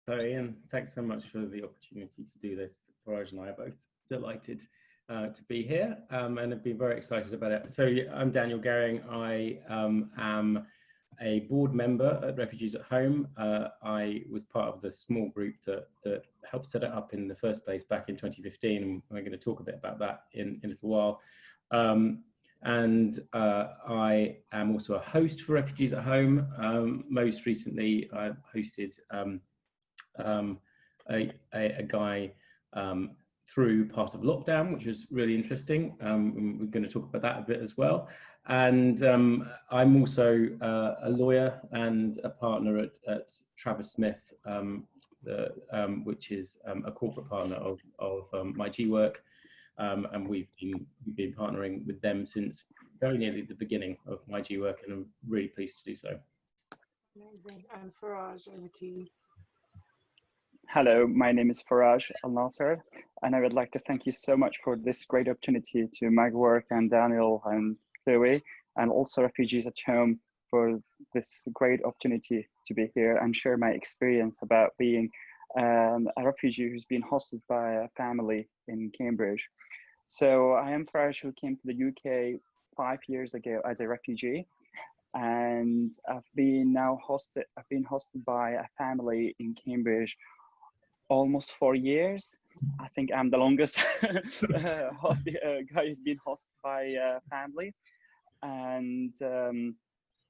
So Ian, thanks so much for the opportunity to do this. Faraj and I are both delighted to be here and have been very excited about it. So I'm Daniel Gerring. I am a board member at Refugees at Home. I was part of the small group that helped set it up in the first place back in 2015, and we're going to talk a bit about that in a little while. I am also a host for Refugees at Home. Most recently, I hosted a guy through part of lockdown, which was really interesting. We're going to talk about that a bit as well. And I'm also a lawyer and a partner at Travis Smith, which is a corporate partner of My G Work. And we've been partnering with them since very nearly the beginning of My G Work, and I'm really pleased to do so. Amazing. And Faraj, over to you. Hello, my name is Faraj Alnasser, and I would like to thank you so much for this great opportunity to My Work and Daniel and Chloe, and also Refugees at Home for this great opportunity to be here and share my experience about being a refugee who's been hosted by a family in Cambridge. So I am Faraj, who came to the UK 5 years ago as a refugee, and I've been hosted by a family in Cambridge almost 4 years. I think I'm the longest guy who's been hosted by a family. And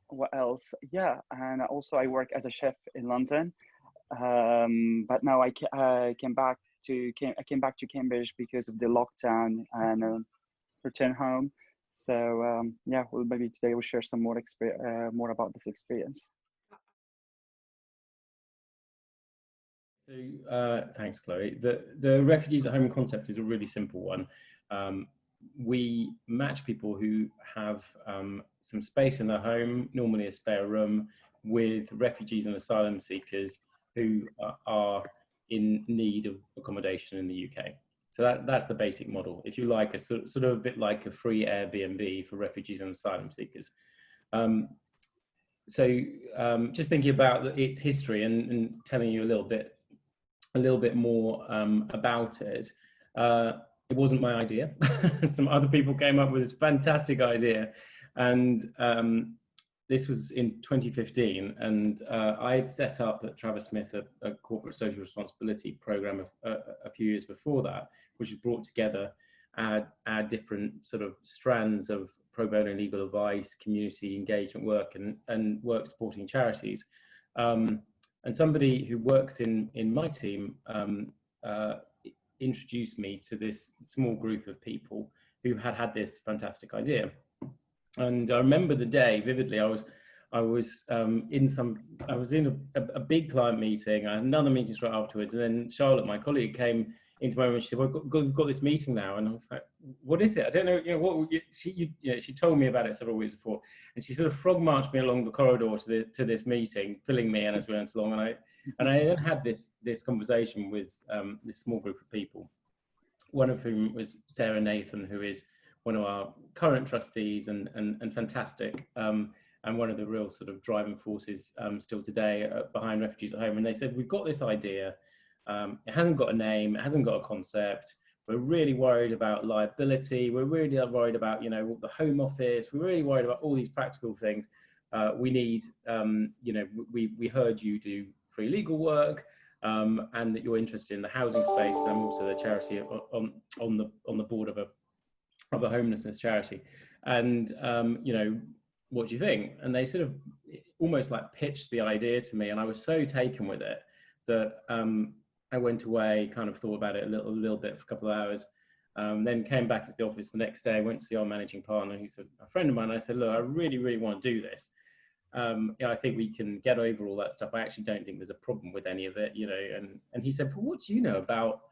what else? Yeah, and also I work as a chef in London. But now I came back to Cambridge because of the lockdown and returned home. So yeah, well, maybe today we'll share some more about this experience. So thanks, Chloe. The Refugees at Home concept is a really simple one. We match people who have some space in their home, normally a spare room, with refugees and asylum seekers who are in need of accommodation in the UK. So that's the basic model. If you like, a sort of a bit like a free Airbnb for refugees and asylum seekers. Just thinking about its history and telling you a little bit more about it. It wasn't my idea. Some other people came up with this fantastic idea, and this was in 2015. And I had set up at Travis Smith a corporate social responsibility program a few years before that, which has brought together our different sort of strands of pro bono legal advice, community engagement work, and work supporting charities. And somebody who works in my team introduced me to this small group of people who had this fantastic idea. And I remember the day vividly. I was in a big client meeting. I had another meeting straight afterwards, and then Charlotte, my colleague, came into my room and she said, "Well, we've got this meeting now." And I was like, "What is it? I don't know. You know what?" She told me about it several weeks before, and she sort of frog marched me along the corridor to this meeting, filling me in as we went along. And I then had this conversation with this small group of people, one of whom was Sarah Nathan, who is one of our current trustees and fantastic, and one of the real sort of driving forces still today behind Refugees at Home. And they said, "We've got this idea. It hasn't got a name, it hasn't got a concept. We're really worried about liability. We're really worried about, the Home Office. We're really worried about all these practical things. We need, we heard you do free legal work, and that you're interested in the housing space. I'm also the charity on the board of a homelessness charity. And what do you think?" And they sort of almost like pitched the idea to me, and I was so taken with it that I went away, kind of thought about it a little bit for a couple of hours, then came back to the office the next day, went to see our managing partner, who's a friend of mine. I said, "Look, I really, really want to do this. I think we can get over all that stuff. I actually don't think there's a problem with any of it, And he said, "Well, what do you know about,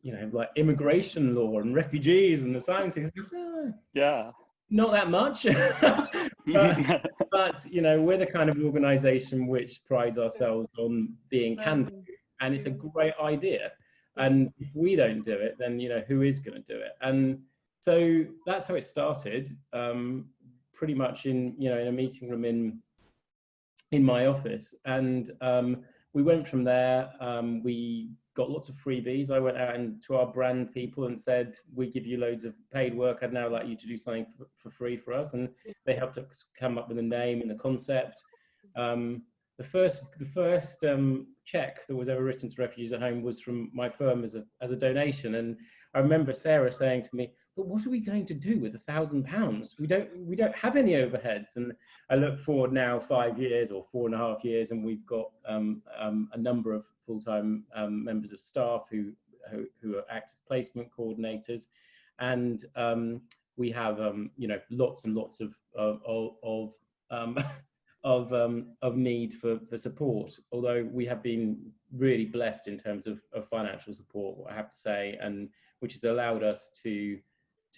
like immigration law and refugees and asylum seekers?" Yeah. Not that much, but we're the kind of organisation which prides ourselves on being can-do, and it's a great idea. And if we don't do it, then who is going to do it? And so that's how it started. Pretty much in a meeting room in my office, and we went from there. We got lots of freebies. I went out and to our brand people and said, we give you loads of paid work. I'd now like you to do something for free for us. And they helped us come up with a name and a concept. The first check that was ever written to Refugees at Home was from my firm as a donation. And I remember Sarah saying to me, but what are we going to do with £1,000? We don't have any overheads. And I look forward now 5 years or 4.5 years, and we've got a number of full-time members of staff who act as placement coordinators, and we have lots and lots of need for support. Although we have been really blessed in terms of financial support, I have to say, and which has allowed us to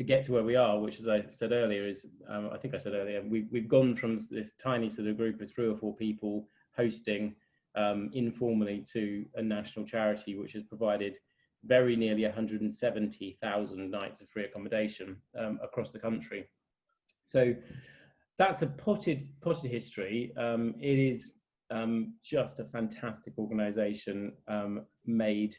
get to where we are, which, as I said earlier, is I think I said earlier, we've gone from this tiny sort of group of 3 or 4 people hosting informally to a national charity which has provided very nearly 170,000 nights of free accommodation across the country. So that's a potted history. It is just a fantastic organisation made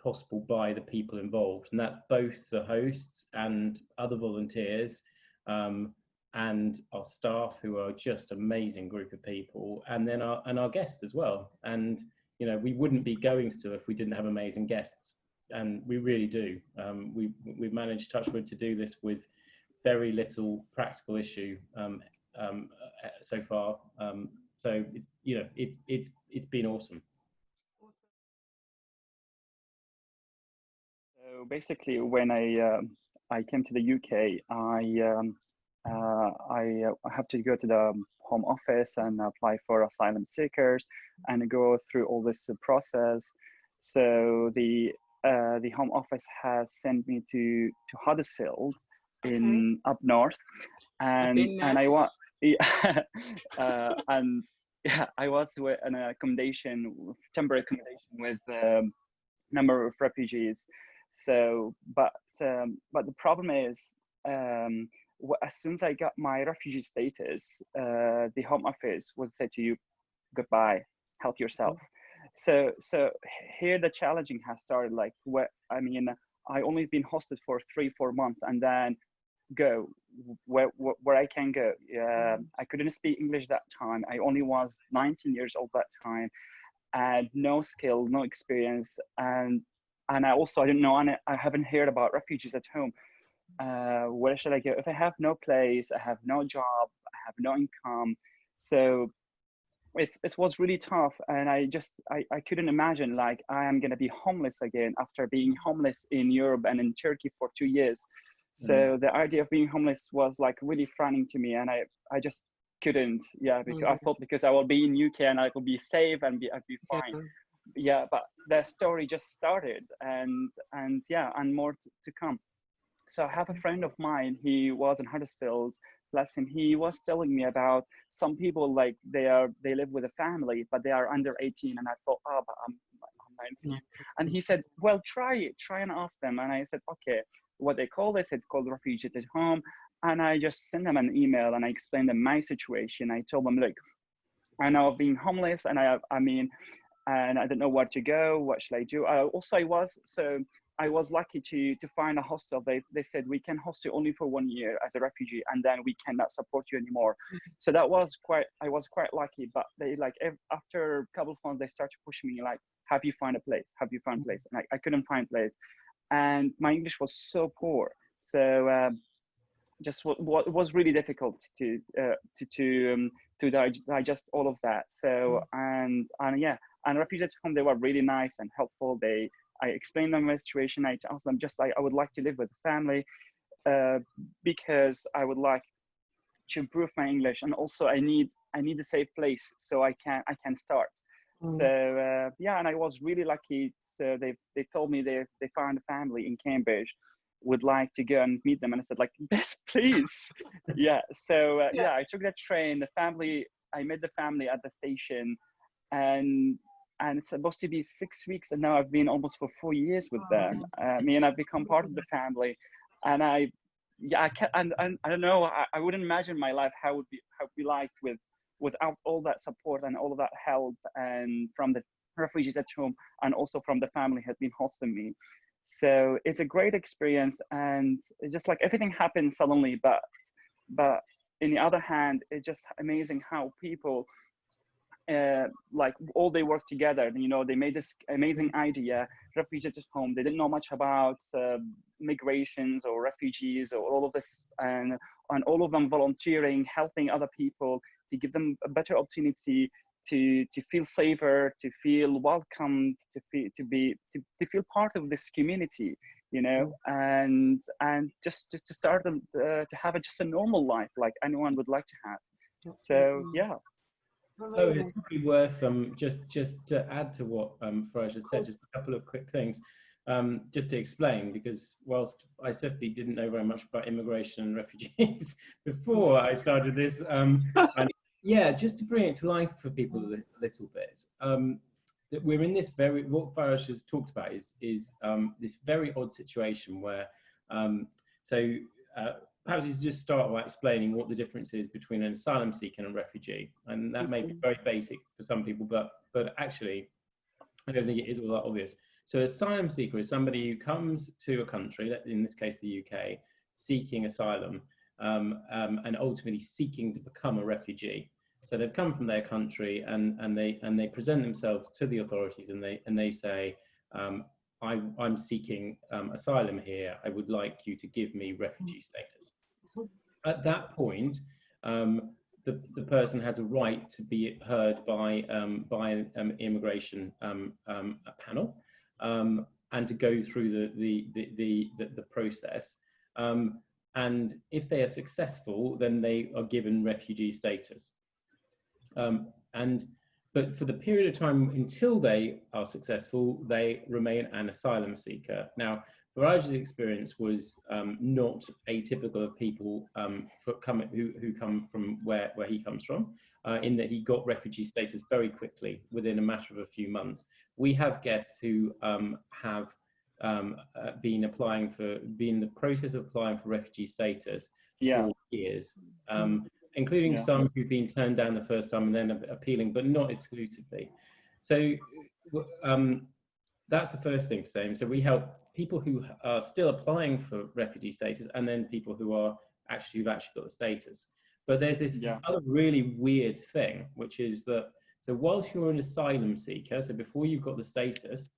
possible by the people involved, and that's both the hosts and other volunteers, and our staff, who are just amazing group of people, and then our guests as well. And we wouldn't be going still if we didn't have amazing guests, and we really do. We've managed, touch wood, to do this with very little practical issue so far. So it's been awesome. So basically, when I came to the UK, I have to go to the Home Office and apply for asylum seekers and go through all this process. So the Home Office has sent me to Huddersfield in up north, and I was and yeah, I was with an temporary accommodation with a number of refugees. So, but the problem is, as soon as I got my refugee status, the Home Office would say to you, goodbye, help yourself. So here the challenging has started. Like, I only been hosted for 3-4 months, and then go where I can go. I couldn't speak English that time. I only was 19 years old that time, and no skill, no experience, and I also, I didn't know, and I haven't heard about refugees at home. Where should I go? If I have no place, I have no job, I have no income. So it was really tough. And I couldn't imagine, like, I am going to be homeless again after being homeless in Europe and in Turkey for 2 years. So the idea of being homeless was like really frightening to me. And I just couldn't, because I thought, because I will be in UK and I will be safe and I'd be fine. Yeah, but the story just started, and more to come. So I have a friend of mine, he was in Huddersfield, bless him. He was telling me about some people, like they live with a family, but they are under 18. And I thought, oh, but I'm 19. And he said, well, try and ask them. And I said, okay, what they call this, it's called Refugees at Home. And I just sent them an email and I explained them my situation. I told them, look, I know I've been homeless, and and I don't know where to go. What should I do? I was lucky to find a hostel. They said, we can host you only for 1 year as a refugee, and then we cannot support you anymore. So I was quite lucky. But they, like, after a couple of months, they started pushing me, like, have you found a place? Have you found a place? And I couldn't find a place, and my English was so poor. So just what was really difficult to digest all of that. So and Refugees at Home, they were really nice and helpful. I explained them my situation. I asked them, just like, I would like to live with a family because I would like to improve my English, and also I need a safe place so I can start. So and I was really lucky. So they told me they found a family in Cambridge, would like to go and meet them, and I said, like, yes, please. So I took the train. I met the family at the station, and it's supposed to be 6 weeks, and now I've been almost for 4 years with them. I've become part of the family, and I don't know. I wouldn't imagine my life how it would be like with without all that support and all of that help, and from the refugees at home and also from the family had been hosting me. So it's a great experience, and it's just like everything happened suddenly, but in the other hand, it's just amazing how people like all they work together. You know, they made this amazing idea, refugees at home. They didn't know much about migrations or refugees or all of this, and all of them volunteering, helping other people to give them a better opportunity to feel safer, to feel welcomed, to feel part of this community, you know, and just to start to have just a normal life like anyone would like to have. So yeah. Oh, it's probably worth just to add to what Faraj has said, just a couple of quick things, just to explain, because whilst I certainly didn't know very much about immigration and refugees before I started this, and yeah, just to bring it to life for people a little bit, that we're in this what Faraj has talked about is this very odd situation where, perhaps you just start by explaining what the difference is between an asylum seeker and a refugee, and that may be very basic for some people, but actually, I don't think it is all that obvious. So, asylum seeker is somebody who comes to a country, in this case the UK, seeking asylum, and ultimately seeking to become a refugee. So they've come from their country and they present themselves to the authorities and they say, I'm seeking asylum here. I would like you to give me refugee status. At that point, the person has a right to be heard by an immigration panel and to go through the process. And if they are successful, then they are given refugee status. But for the period of time until they are successful, they remain an asylum seeker. Now, Faraj's experience was not atypical of people who come from where he comes from, in that he got refugee status very quickly, within a matter of a few months. We have guests who have been in the process of applying for refugee status for years. Including some who've been turned down the first time and then appealing, but not exclusively. So that's the first thing to say. So we help people who are still applying for refugee status, and then people who've actually got the status. But there's this other really weird thing, which is that, so whilst you're an asylum seeker, so before you've got the status,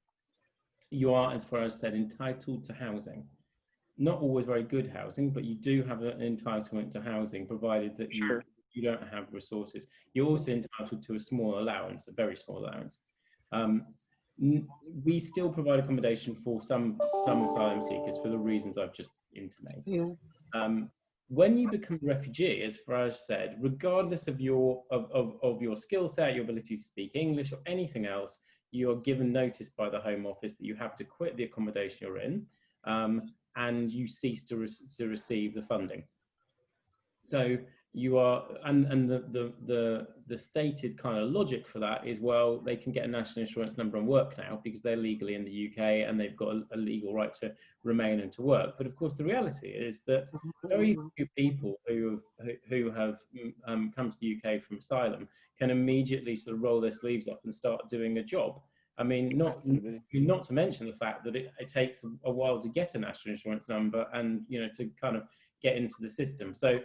you are, as Faraj said, entitled to housing. Not always very good housing, but you do have an entitlement to housing, provided that you don't have resources. You're also entitled to a small allowance, a very small allowance. We still provide accommodation for some asylum seekers for the reasons I've just intimated. When you become a refugee, as Faraj said, regardless of your skill set, your ability to speak English or anything else, you are given notice by the Home Office that you have to quit the accommodation you're in. And you cease to receive the funding. So you are, and the stated kind of logic for that is, well, they can get a national insurance number and work now because they're legally in the UK and they've got a legal right to remain and to work. But of course, the reality is that very few people who have come to the UK from asylum can immediately sort of roll their sleeves up and start doing a job. I mean, not to mention the fact that it takes a while to get a national insurance number and, you know, to kind of get into the system. So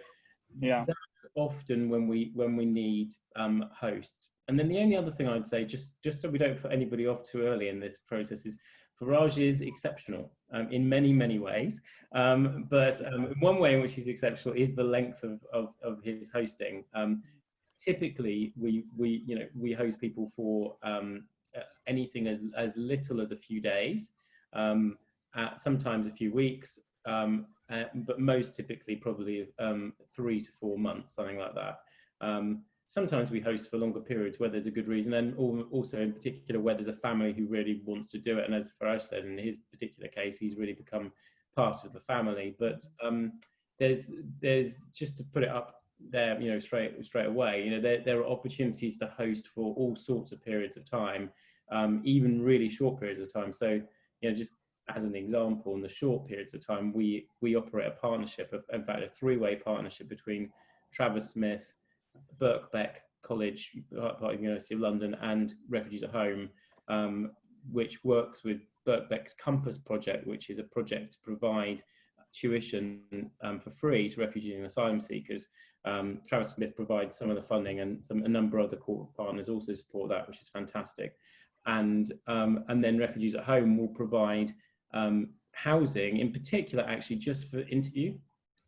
that's often when we need hosts. And then the only other thing I'd say, just so we don't put anybody off too early in this process, is Faraj is exceptional in many, many ways. But one way in which he's exceptional is the length of his hosting. Typically, we host people for anything as little as a few days, sometimes a few weeks, but most typically probably 3 to 4 months, something like that. Sometimes we host for longer periods where there's a good reason, and also in particular where there's a family who really wants to do it. And as Faraj said, in his particular case, he's really become part of the family. But there's just to put it up there, you know, straight away, you know, there are opportunities to host for all sorts of periods of time, even really short periods of time. So, you know, just as an example, in the short periods of time, we operate a partnership, in fact, a 3-way partnership between Travis Smith, Birkbeck College, part of the University of London, and Refugees at Home, which works with Birkbeck's Compass project, which is a project to provide tuition for free to refugees and asylum seekers. Travis Smith provides some of the funding, and a number of other corporate partners also support that, which is fantastic. And then Refugees at Home will provide housing, in particular, actually just for interview.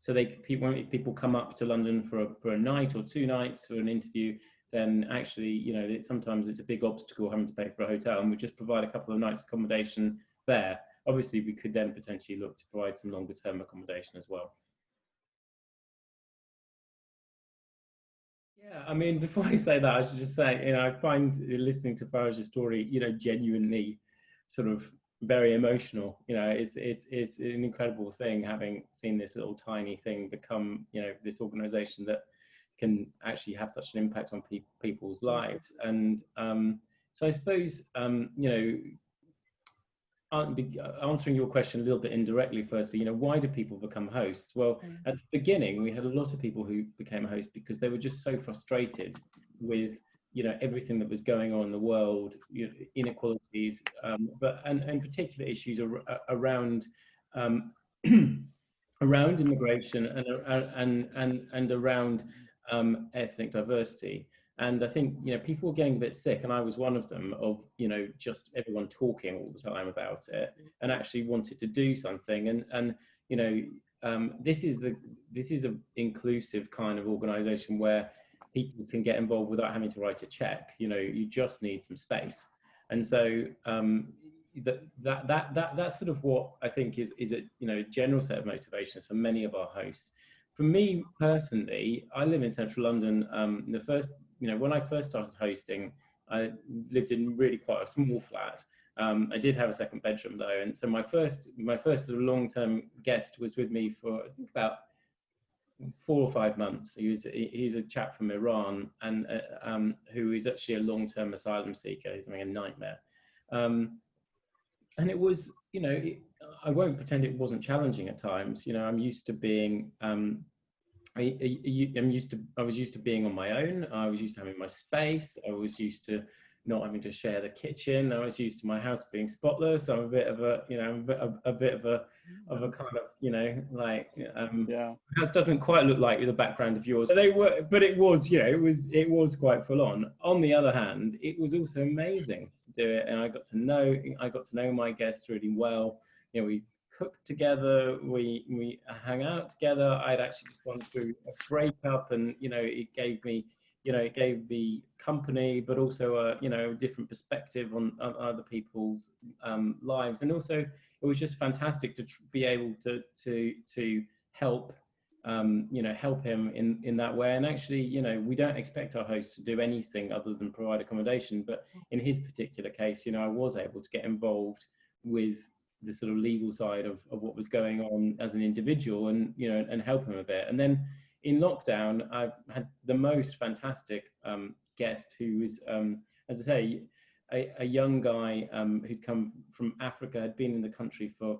So if people come up to London for a night or 2 nights for an interview, then actually, sometimes it's a big obstacle having to pay for a hotel, and we just provide a couple of nights accommodation there. Obviously, we could then potentially look to provide some longer term accommodation as well. Yeah, I mean, before I say that, I should just say, I find listening to Faraj's story, genuinely sort of very emotional. It's an incredible thing, having seen this little tiny thing become, this organization that can actually have such an impact on people's lives. And so I suppose, answering your question a little bit indirectly, firstly, why do people become hosts? Well, at the beginning, we had a lot of people who became hosts because they were just so frustrated with, everything that was going on in the world, inequalities, and particular issues around around immigration and around ethnic diversity. And I think, people were getting a bit sick, and I was one of them, of, just everyone talking all the time about it, and actually wanted to do something. And this is an inclusive kind of organization where people can get involved without having to write a check. You just need some space. And so that's sort of what I think is a general set of motivations for many of our hosts. For me personally, I live in central London. When I first started hosting, I lived in really quite a small flat. I did have a second bedroom though, and so my first sort of long-term guest was with me for, I think, about 4 or 5 months. He's a chap from Iran, and who is actually a long-term asylum seeker. He's having a nightmare, and it was, I won't pretend it wasn't challenging at times. I'm used to being I was used to being on my own. I was used to having my space. I was used to not having to share the kitchen. I was used to my house being spotless. I'm a bit of a, a bit of a kind of, yeah. house doesn't quite look like the background of yours. But it was, it was quite full on. On the other hand, it was also amazing to do it, and I got to know my guests really well. We cooked together, we hung out together. I'd actually just gone through a breakup, and it gave me company, but also a different perspective on other people's lives. And also it was just fantastic to be able to help help him in that way. And actually, we don't expect our hosts to do anything other than provide accommodation, but in his particular case, I was able to get involved with the sort of legal side of what was going on as an individual, and and help him a bit. And then in lockdown, I had the most fantastic guest, who was, as I say, a young guy who'd come from Africa, had been in the country for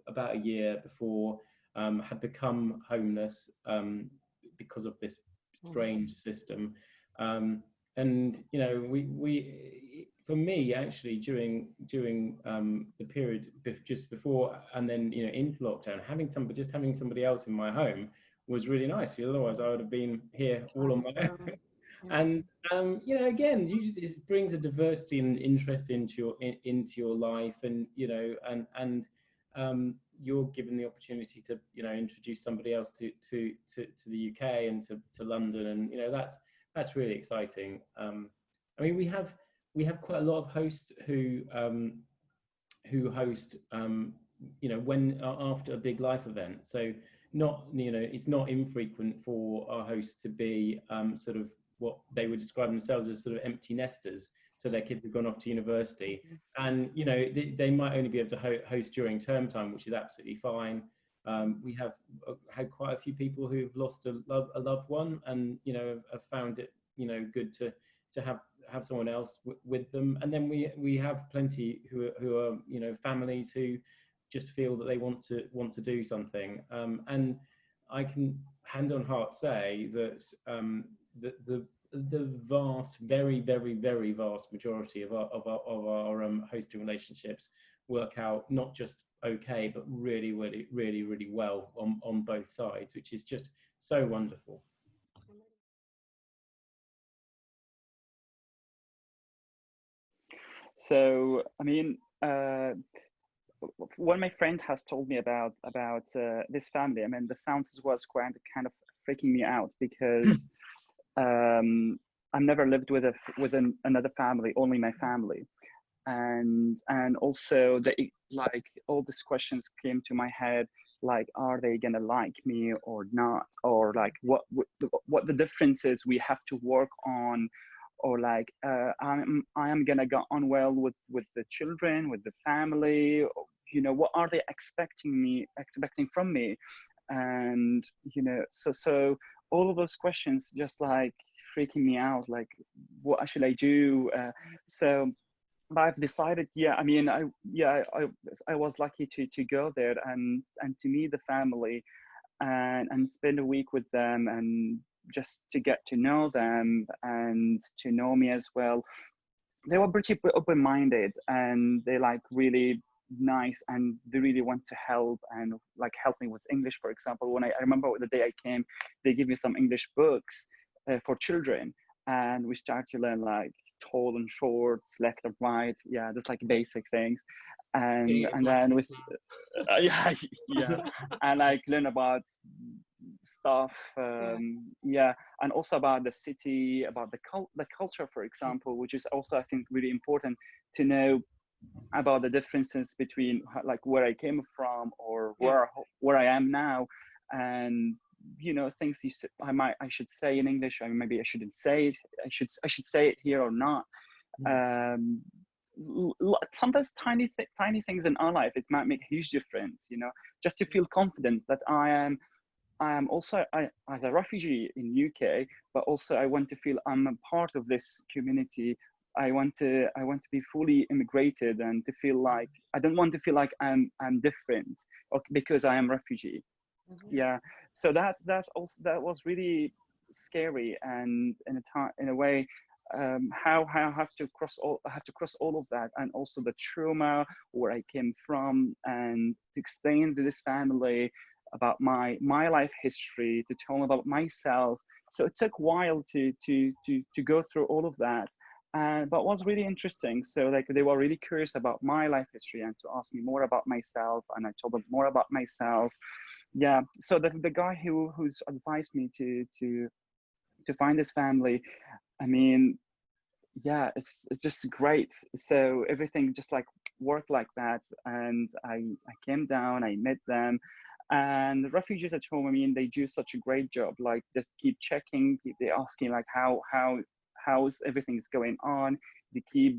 about a year before, had become homeless because of this strange system. And we for me, actually, during the period just before and then into lockdown, having somebody else in my home was really nice, because otherwise I would have been here all on my own. And again, it brings a diversity and interest into your life, and you're given the opportunity to introduce somebody else to the UK and to London, and that's really exciting. I mean, we have quite a lot of hosts who host when after a big life event. So it's not infrequent for our hosts to be sort of what they would describe themselves as sort of empty nesters. So their kids have gone off to university, and they might only be able to host during term time, which is absolutely fine. We have had quite a few people who've lost a loved one, and have found it good to have someone else with them. And then we have plenty who are families who just feel that they want to do something. And I can hand on heart say that the vast, very, very, very vast majority of our hosting relationships work out not just okay, but really, really, really, really well on both sides, which is just so wonderful. So, I mean, what my friend has told me about this family, I mean, the sounds was quite kind of freaking me out because I've never lived with another family, only my family, and also like all these questions came to my head, like, are they gonna like me or not, or like what the differences we have to work on, or like I am gonna get on well with the children, with the family, or, you know, what are they expecting from me, and you know, so all of those questions just like freaking me out, like what should I do? So but I've decided, yeah, I mean, I was lucky to go there and to meet the family and spend a week with them and just to get to know them and to know me as well. They were pretty open-minded and they like really nice and they really want to help and like help me with English, for example. When I remember the day I came, they give me some English books for children, and we start to learn like tall and short, left and right, yeah, just like basic things, and then we yeah, yeah, and like learn about stuff, yeah, and also about the city, about the culture, for example, which is also I think really important to know about the differences between like where I came from or where I am now, and you know, things I should say in English, or maybe I shouldn't say it. I should say it here or not. Sometimes tiny things in our life, it might make a huge difference. You know, just to feel confident that I am also as a refugee in UK, but also I want to feel I'm a part of this community. I want to be fully immigrated and to feel like I don't want to feel like I'm different because I am refugee. Yeah, so that was really scary, and in a way, how I have to cross all of that, and also the trauma where I came from, and to explain to this family about my life history, to tell them about myself. So it took a while to go through all of that. But it was really interesting. So like they were really curious about my life history and to ask me more about myself, and I told them more about myself. Yeah. So the guy who's advised me to find this family, I mean, yeah, it's just great. So everything just like worked like that, and I came down, I met them, and the refugees at home, I mean, they do such a great job. Like just keep checking, they asking like how's everything's going on. They keep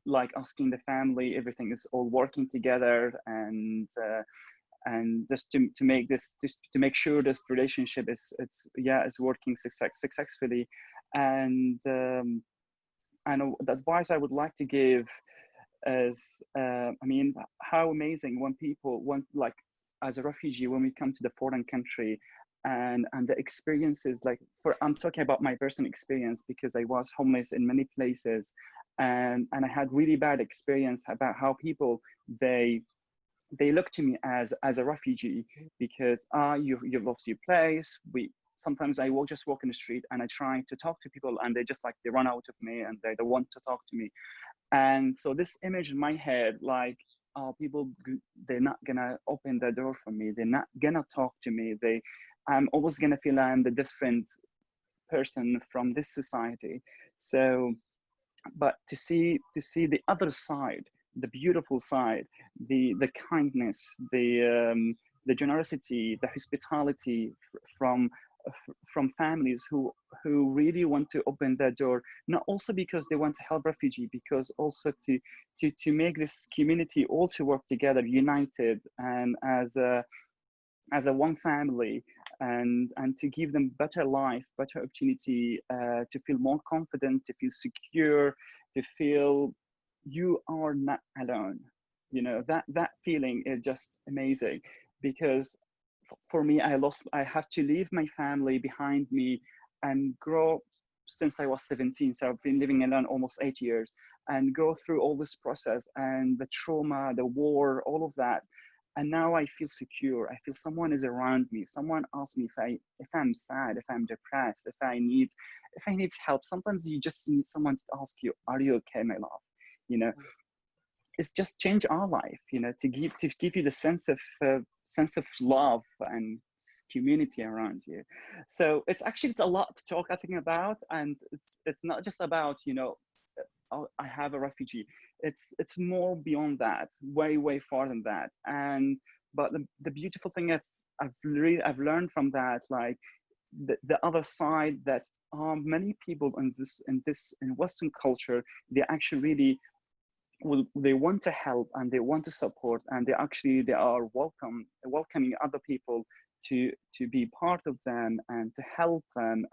like asking the family, everything is all working together, and just to make this, just to make sure this relationship is working successfully. And the advice I would like to give is, I mean, how amazing when people want, like as a refugee, when we come to the foreign country, and the experiences, like I'm talking about my personal experience because I was homeless in many places, and I had really bad experience about how people they look to me as a refugee because you've lost your place. Sometimes I will just walk in the street and I try to talk to people and they just like they run out of me and they don't want to talk to me. And so this image in my head, like, people, they're not gonna open the door for me, they're not gonna talk to me, I'm always gonna feel I'm the different person from this society. So but to see the other side, the beautiful side, the kindness, the generosity, the hospitality from families who really want to open their door, not also because they want to help refugee, because also to make this community all to work together, united, and as a one family, and to give them better life, better opportunity, to feel more confident, to feel secure, to feel you are not alone. You know, that feeling is just amazing, because for me, I had to leave my family behind me and grow since I was 17. So I've been living alone almost 8 years, and go through all this process and the trauma, the war, all of that. And now I feel secure. I feel someone is around me. Someone asks me if I'm sad, if I'm depressed, if I need help. Sometimes you just need someone to ask you, "Are you okay, my love?" You know, it's just change our life. You know, to give you the sense of love and community around you. So it's a lot to talk, I think, about, and it's not just about, you know, I have a refugee. It's more beyond that, way far than that. And but the beautiful thing I've learned from that, like the other side, that many people in Western culture, they actually really they want to help and they want to support, and they are welcoming other people to be part of them and to help them.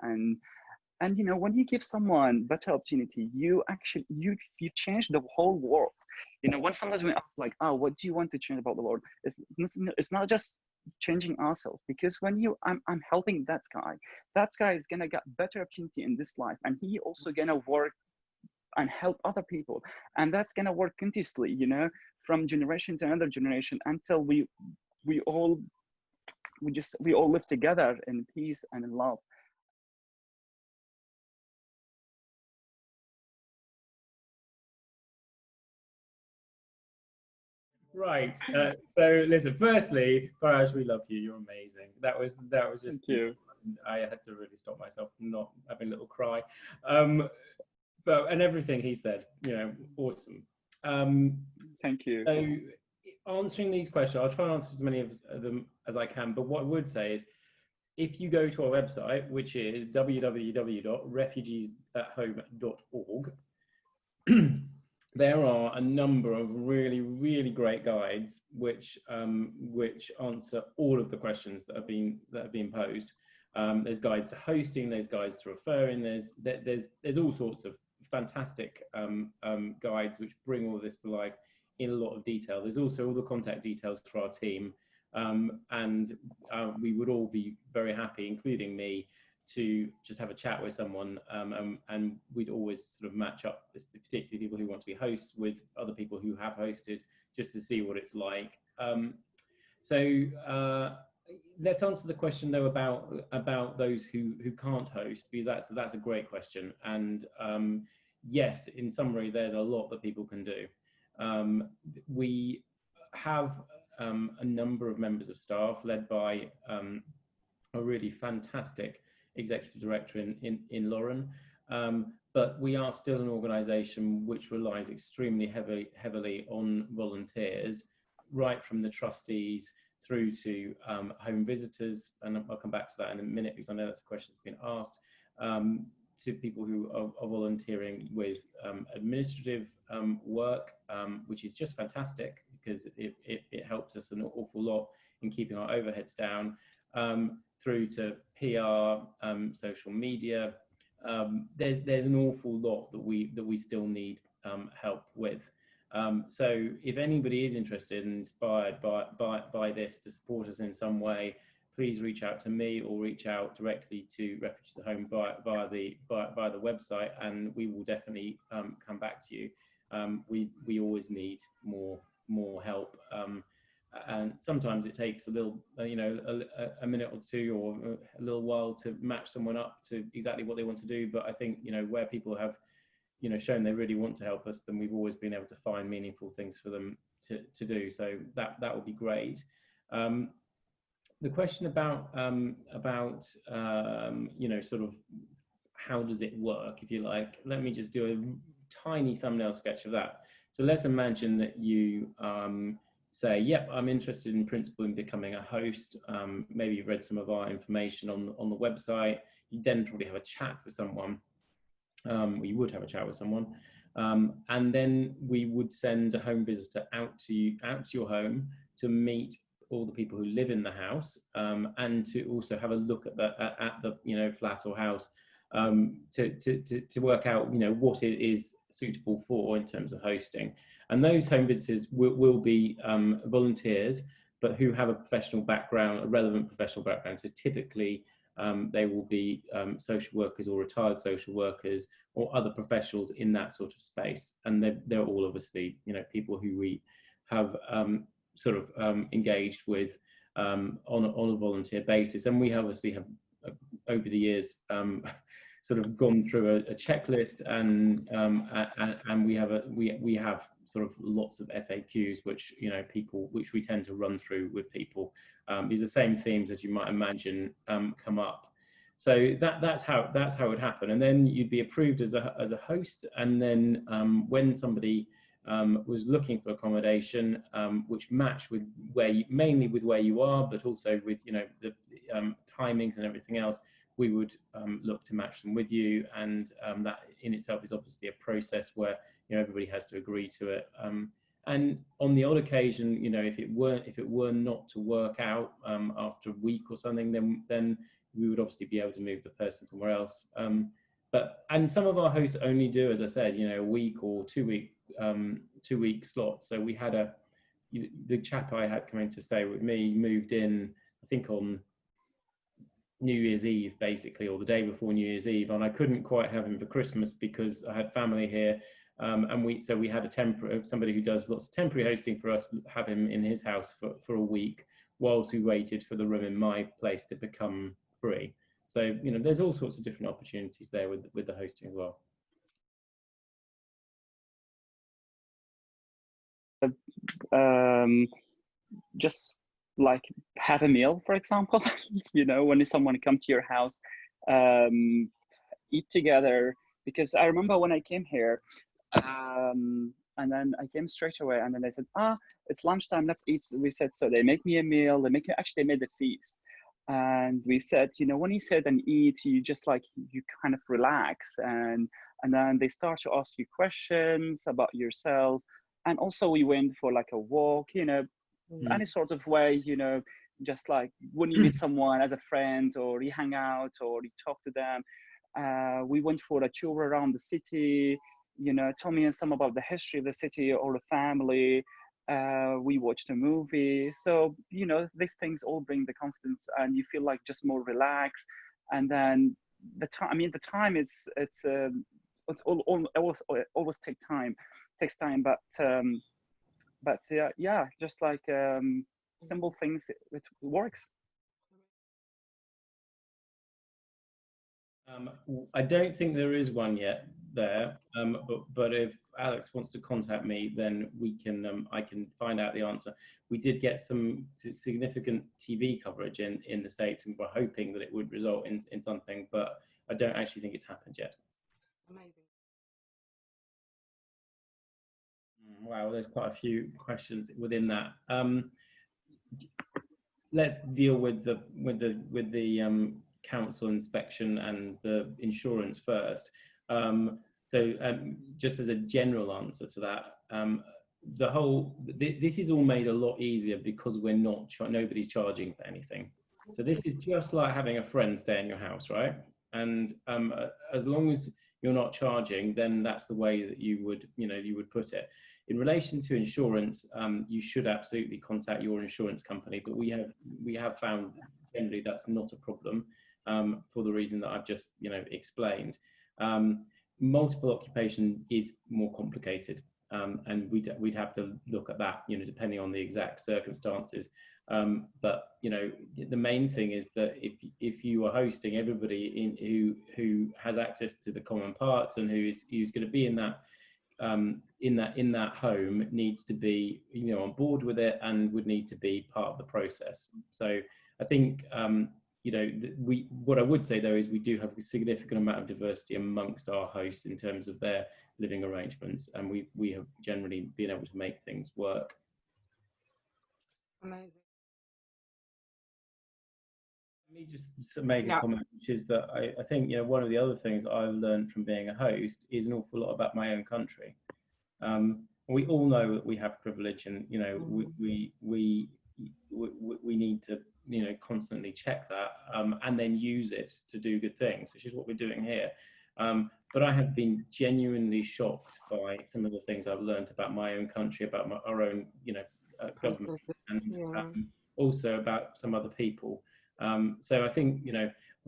And you know, when you give someone better opportunity, you actually you change the whole world. You know, when sometimes we ask like, "Oh, what do you want to change about the world?" It's not just changing ourselves, because when I'm helping that guy is gonna get better opportunity in this life, and he also gonna work and help other people, and that's gonna work continuously, you know, from generation to another generation, until we all live together in peace and in love. Right. So listen, firstly, Faraj, we love you. You're amazing. That was just. Thank you. I had to really stop myself from not having a little cry. But and everything he said, you know, awesome. Thank you. So answering these questions, I'll try and answer as many of them as I can. But what I would say is, if you go to our website, which is www.refugeesathome.org, there are a number of really great guides which answer all of the questions that have been posed. There's guides to hosting, there's guides to referring, there's all sorts of fantastic guides which bring all this to life in a lot of detail. There's also all the contact details for our team, and we would all be very happy, including me, to just have a chat with someone, and we'd always sort of match up, particularly people who want to be hosts, with other people who have hosted, just to see what it's like. Let's answer the question though about those who can't host, because that's a great question. And yes, in summary, there's a lot that people can do. We have a number of members of staff led by a really fantastic executive director in Lauren, but we are still an organisation which relies extremely heavily on volunteers, right from the trustees through to home visitors, and I'll come back to that in a minute because I know that's a question that's been asked, to people who are volunteering with administrative work, which is just fantastic because it helps us an awful lot in keeping our overheads down, through to PR, social media. There's an awful lot that we still need help with. So if anybody is interested and inspired by this to support us in some way, please reach out to me or reach out directly to Refugees at Home via the website, and we will definitely come back to you. We always need more help, and sometimes it takes a little, a minute or two or a little while to match someone up to exactly what they want to do. But I think, where people have shown they really want to help us, then we've always been able to find meaningful things for them to do. So that would be great. The question about sort of how does it work, if you like, let me just do a tiny thumbnail sketch of that. So let's imagine that you say, yep, I'm interested in principle in becoming a host. Maybe you've read some of our information on the website. You then probably have a chat with someone. We would have a chat with someone, and then we would send a home visitor out to your home to meet all the people who live in the house, and to also have a look at the flat or house, to work out what it is suitable for in terms of hosting. And those home visitors will be volunteers, but who have a professional background, a relevant professional background. So typically they will be social workers or retired social workers or other professionals in that sort of space. And they're all obviously, you know, people who we have sort of engaged with on a volunteer basis. And we obviously have over the years sort of gone through a checklist, and we have sort of lots of FAQs which, you know, which we tend to run through with people. These are the same themes, as you might imagine, come up. So that's how it would happen. And then you'd be approved as a host, and then when somebody was looking for accommodation which matched with mainly with where you are, but also with, you know, the timings and everything else, we would look to match them with you. And that in itself is obviously a process where, you know, everybody has to agree to it. And on the odd occasion, you know, if it were not to work out after a week or something, then we would obviously be able to move the person somewhere else. And some of our hosts only do, as I said, you know, a week or 2 week slots. So we had the chap I had coming to stay with me moved in, I think on New Year's Eve, basically, or the day before New Year's Eve, and I couldn't quite have him for Christmas because I had family here, and we had somebody who does lots of temporary hosting for us, have him in his house for a week whilst we waited for the room in my place to become free. So, you know, there's all sorts of different opportunities there with the hosting as well. Just like have a meal, for example. You know, when someone comes to your house, eat together. Because I remember when I came here, and then I came straight away, and then they said, it's lunchtime, let's eat. We said, so they make me a meal, actually made a feast. And we said, you know, when you sit and eat, you just like, you kind of relax, and then they start to ask you questions about yourself. And also we went for like a walk, you know, any sort of way, you know, just like when you meet someone as a friend, or you hang out, or you talk to them. We went for a tour around the city, you know, told me some about the history of the city or the family. We watched a movie. So, you know, these things all bring the confidence, and you feel like just more relaxed. And then the time it's always takes time, but yeah, just like simple things, it works. I don't think there is one yet there, but if Alex wants to contact me, then we can. I can find out the answer. We did get some significant TV coverage in the States, and we're hoping that it would result in something, but I don't actually think it's happened yet. Amazing. Wow, there's quite a few questions within that. Let's deal with the council inspection and the insurance first. Just as a general answer to that, this is all made a lot easier because nobody's charging for anything. So this is just like having a friend stay in your house, right? And as long as you're not charging, then that's the way that you would put it. In relation to insurance, you should absolutely contact your insurance company, but we have found generally that's not a problem for the reason that I've just explained. Multiple occupation is more complicated, and we'd have to look at that, depending on the exact circumstances. But the main thing is that if you are hosting everybody who has access to the common parts and who's going to be in that home needs to be on board with it and would need to be part of the process. So I think what I would say though is we do have a significant amount of diversity amongst our hosts in terms of their living arrangements, and we have generally been able to make things work. Amazing. Let me just make a comment, which is that I think one of the other things I've learned from being a host is an awful lot about my own country. We all know that we have privilege, and we need to constantly check that and then use it to do good things, which is what we're doing here. But I have been genuinely shocked by some of the things I've learned about my own country, about our own government, and also about some other people. So I think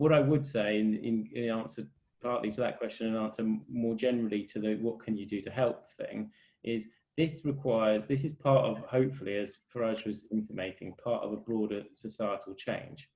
what I would say in answer partly to that question and answer more generally to the what can you do to help thing is this is part of, hopefully, as Faraj was intimating, part of a broader societal change.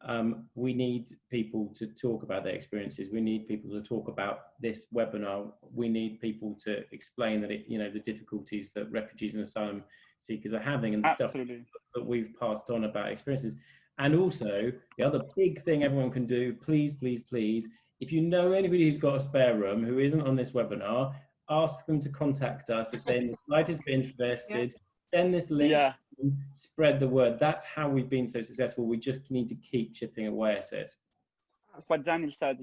And we need people to talk about their experiences. We need people to talk about this webinar. We need people to explain that the difficulties that refugees and asylum seekers are having, and the stuff that we've passed on about experiences. And also, the other big thing everyone can do, please, please, please, if you know anybody who's got a spare room who isn't on this webinar, ask them to contact us if they're in the slightest bit interested. Send this link, spread the word. That's how we've been so successful. We just need to keep chipping away at it. What Daniel said,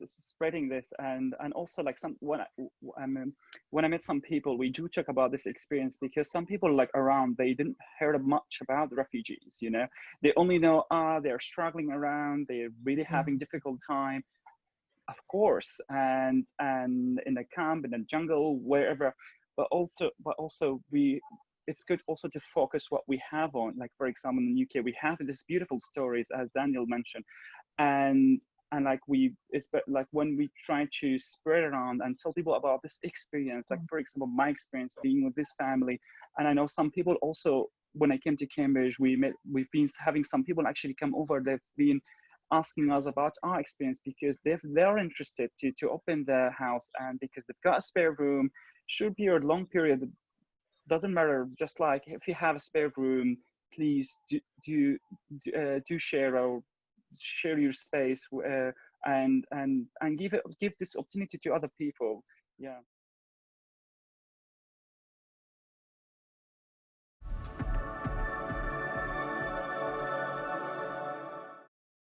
spreading this, and also like when I met some people, we do talk about this experience, because some people like around, they didn't heard much about the refugees. They only know they're struggling around, they're really having difficult time, of course, and in a camp, in a jungle, wherever. But also it's good also to focus what we have on. Like, for example, in the UK, we have these beautiful stories, as Daniel mentioned, and like when we try to spread around and tell people about this experience, like for example, my experience being with this family, and I know some people also, when I came to Cambridge, we've been having some people actually come over. They've been asking us about our experience, because they're interested to open their house, and because they've got a spare room, short period, long period, doesn't matter. Just like if you have a spare room, please do share your space, and give this opportunity to other people. Yeah.